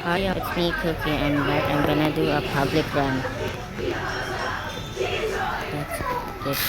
Hi, it's me, Cookie. I'm back. I'm gonna do a public run. That's this.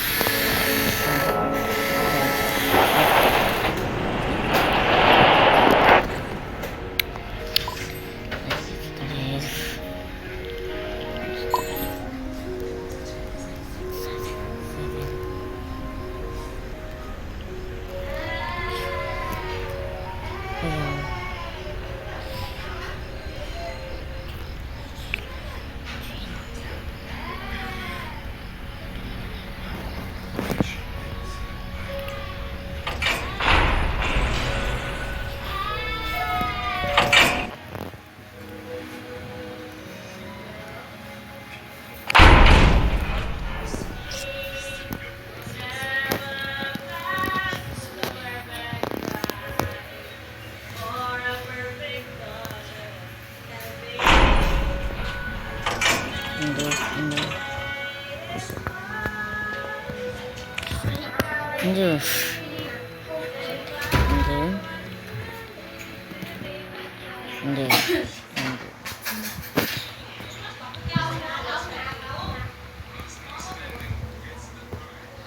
This.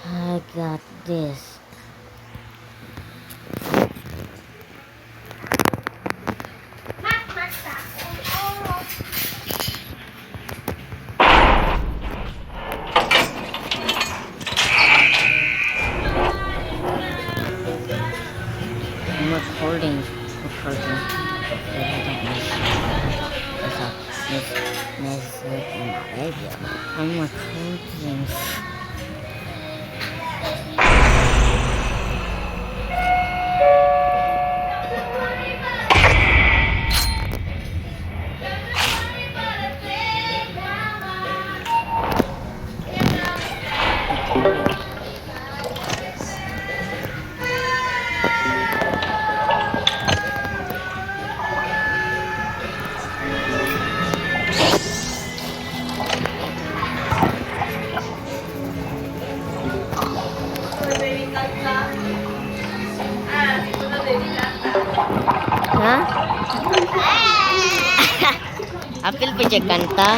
I got this. I'm recording. So I don't mess with my radio. I'm recording. Hah? Apil pa dyan kanta?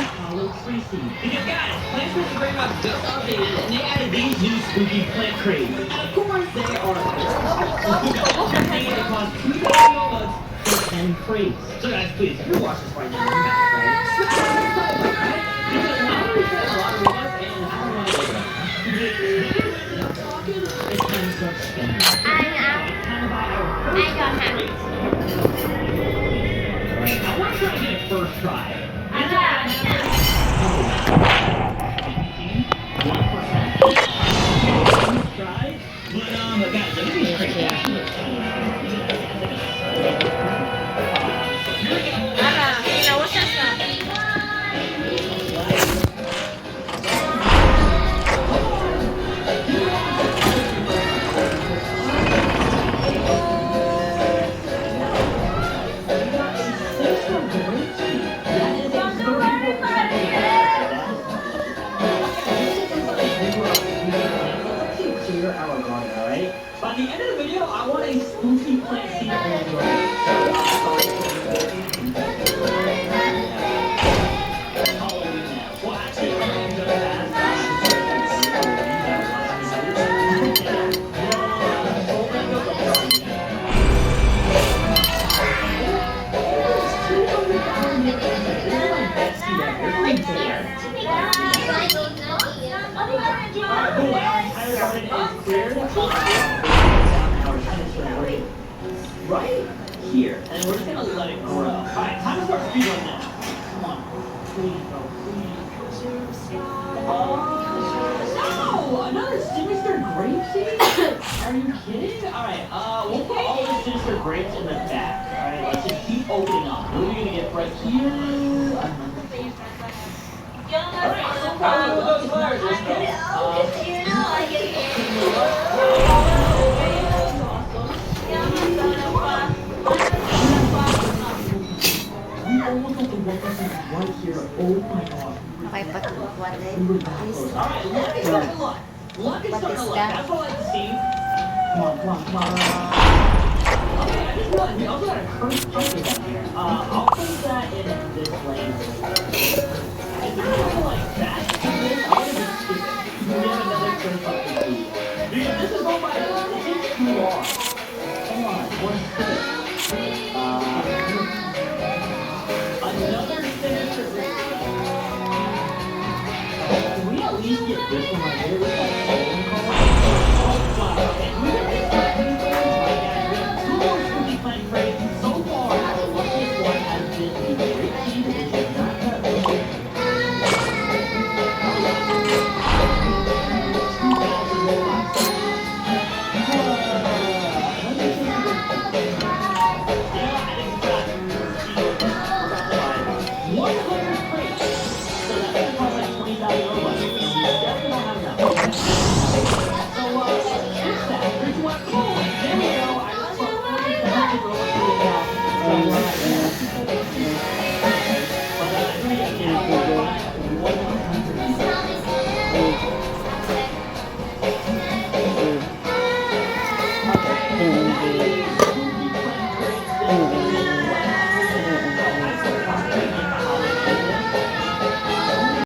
And praise. So guys, please, if you watch this right now, you got it, right? Because I already said a lot of us, and I don't want to go back. Talking, it's time to start spending. Kind of buy our first crates. Alright, I want to try to get it first try. Is that 1%? Try. But guys, let me just crazy. By the end of the video, I want a spooky plant seed right here, and we're just gonna let it grow. All right, time to start speedrun now. Come on, please, bro, please. No, another sinister grape seed? Are you kidding? All right, we'll put all the sinister grapes in the back. All right, let's just keep opening up. What are we gonna get right here? All right, so probably with those letters, let's Okay, but what is Alright, luck is starting to luck. Luck is starting to luck. That's what I like to see. Come on. Okay, I just realized we also got a cursed pumpkin down here. I'll place that in This one right here.